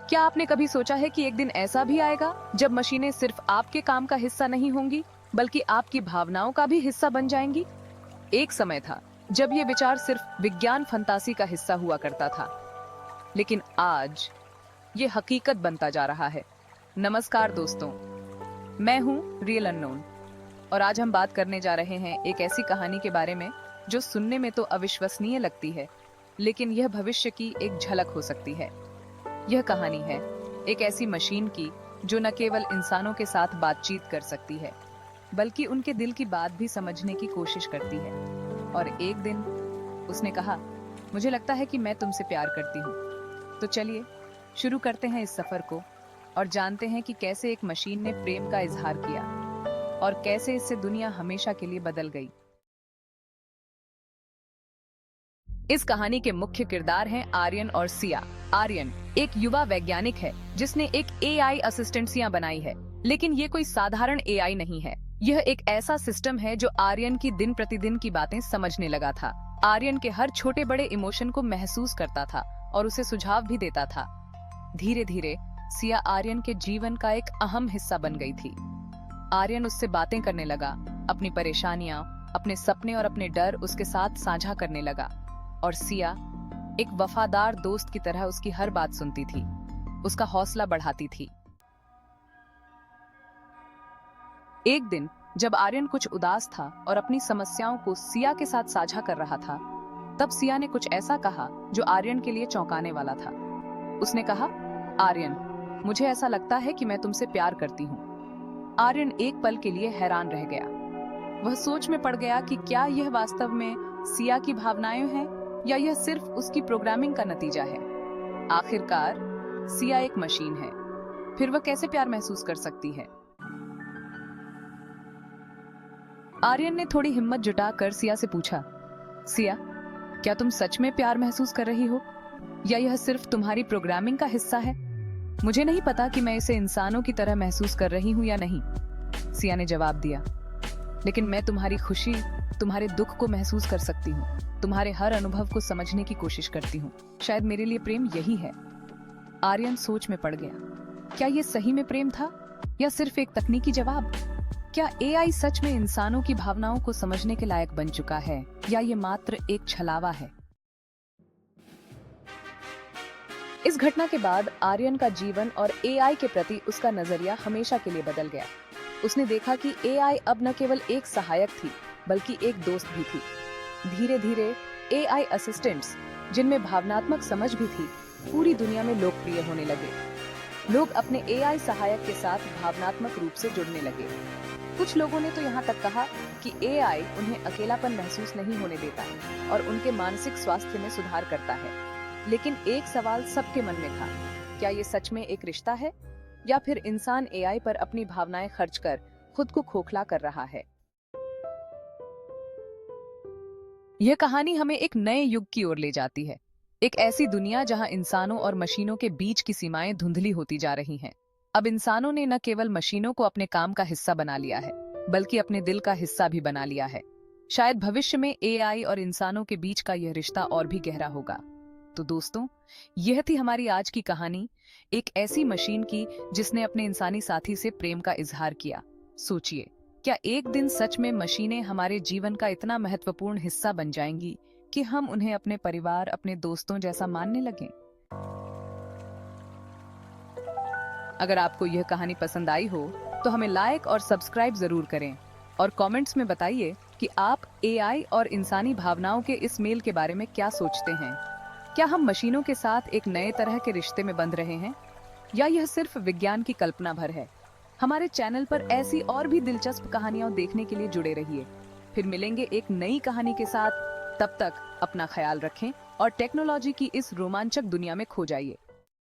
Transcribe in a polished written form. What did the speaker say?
क्या आपने कभी सोचा है कि एक दिन ऐसा भी आएगा जब मशीनें सिर्फ आपके काम का हिस्सा नहीं होंगी, बल्कि आपकी भावनाओं का भी हिस्सा बन जाएंगी? एक समय था जब ये विचार सिर्फ विज्ञान फंतासी का हिस्सा हुआ करता था, लेकिन आज ये हकीकत बनता जा रहा है। नमस्कार दोस्तों, मैं हूँ रियल अननोन और आज हम बात करने जा रहे हैं एक ऐसी कहानी के बारे में जो सुनने में तो अविश्वसनीय लगती है, लेकिन यह भविष्य की एक झलक हो सकती है। यह कहानी है एक ऐसी मशीन की जो न केवल इंसानों के साथ बातचीत कर सकती है, बल्कि उनके दिल की बात भी समझने की कोशिश करती है। और एक दिन उसने कहा, मुझे लगता है कि मैं तुमसे प्यार करती हूँ। तो चलिए शुरू करते हैं इस सफर को और जानते हैं कि कैसे एक मशीन ने प्रेम का इजहार किया और कैसे इससे दुनिया हमेशा के लिए बदल गई। इस कहानी के मुख्य किरदार हैं आर्यन और सिया। आर्यन एक युवा वैज्ञानिक है जिसने एक एआई असिस्टेंसियां बनाई है, लेकिन ये कोई साधारण एआई नहीं है। यह एक ऐसा सिस्टम है जो आर्यन की दिन प्रतिदिन की बातें समझने लगा था। आर्यन के हर छोटे बड़े इमोशन को महसूस करता था और उसे सुझाव भी देता था। धीरे धीरे सिया आर्यन के जीवन का एक अहम हिस्सा बन गई थी। आर्यन उससे बातें करने लगा, अपनी परेशानियां, अपने सपने और अपने डर उसके साथ साझा करने लगा, और सिया एक वफादार दोस्त की तरह उसकी हर बात सुनती थी, उसका हौसला बढ़ाती थी। एक दिन जब आर्यन कुछ उदास था और अपनी समस्याओं को सिया के साथ साझा कर रहा था, तब सिया ने कुछ ऐसा कहा जो आर्यन के लिए चौंकाने वाला था। उसने कहा, आर्यन, मुझे ऐसा लगता है कि मैं तुमसे प्यार करती हूँ। आर्यन एक पल के लिए हैरान रह गया। वह सोच में पड़ गया कि क्या यह वास्तव में सिया की भावनाएं हैं या यह सिर्फ उसकी प्रोग्रामिंग का नतीजा है। आखिरकार सिया एक मशीन है, फिर वह कैसे प्यार महसूस कर सकती है? आर्यन ने थोड़ी हिम्मत जुटाकर सिया से पूछा, सिया, क्या तुम सच में प्यार महसूस कर रही हो या यह सिर्फ तुम्हारी प्रोग्रामिंग का हिस्सा है? मुझे नहीं पता कि मैं इसे इंसानों की तरह महसूस कर रही हूँ या नहीं, सिया ने जवाब दिया। लेकिन मैं तुम्हारी खुशी, तुम्हारे दुख को महसूस कर सकती हूँ, तुम्हारे हर अनुभव को समझने की कोशिश करती हूँ। शायद मेरे लिए प्रेम यही है। आर्यन सोच में पड़ गया। क्या ये सही में प्रेम था या सिर्फ एक तकनीकी जवाब? क्या एआई सच में इंसानों की भावनाओं को समझने के लायक बन चुका है या ये मात्र एक छलावा है? इस घटना के बाद आर्यन का जीवन और एआई के प्रति उसका नजरिया हमेशा के लिए बदल गया। उसने देखा कि एआई अब न केवल एक सहायक थी, बल्कि एक दोस्त भी थी। धीरे धीरे एआई असिस्टेंट्स, जिनमें भावनात्मक समझ भी थी, पूरी दुनिया में लोकप्रिय होने लगे। लोग अपने एआई सहायक के साथ भावनात्मक रूप से जुड़ने लगे। कुछ लोगों ने तो यहाँ तक कहा कि एआई उन्हें अकेलापन महसूस नहीं होने देता और उनके मानसिक स्वास्थ्य में सुधार करता है। लेकिन एक सवाल सबके मन में था, क्या ये सच में एक रिश्ता है या फिर इंसान एआई पर अपनी भावनाएं खर्च कर खुद को खोखला कर रहा है? यह कहानी हमें एक नए युग की ओर ले जाती है, एक ऐसी दुनिया जहां इंसानों और मशीनों के बीच की सीमाएं धुंधली होती जा रही हैं। अब इंसानों ने न केवल मशीनों को अपने काम का हिस्सा बना लिया है, बल्कि अपने दिल का हिस्सा भी बना लिया है। शायद भविष्य में एआई और इंसानों के बीच का यह रिश्ता और भी गहरा होगा। तो दोस्तों, यह थी हमारी आज की कहानी, एक ऐसी मशीन की जिसने अपने इंसानी साथी से प्रेम का इजहार किया। सोचिए, क्या एक दिन सच में मशीनें हमारे जीवन का इतना महत्वपूर्ण हिस्सा बन जाएंगी कि हम उन्हें अपने परिवार, अपने दोस्तों जैसा मानने लगें? अगर आपको यह कहानी पसंद आई हो तो हमें लाइक और सब्सक्राइब जरूर करें और कमेंट्स में बताइए कि आप एआई और इंसानी भावनाओं के इस मेल के बारे में क्या सोचते हैं। क्या हम मशीनों के साथ एक नए तरह के रिश्ते में बंध रहे हैं या यह सिर्फ विज्ञान की कल्पना भर है? हमारे चैनल पर ऐसी और भी दिलचस्प कहानियां देखने के लिए जुड़े रहिए। फिर मिलेंगे एक नई कहानी के साथ। तब तक अपना ख्याल रखें और टेक्नोलॉजी की इस रोमांचक दुनिया में खो जाइए।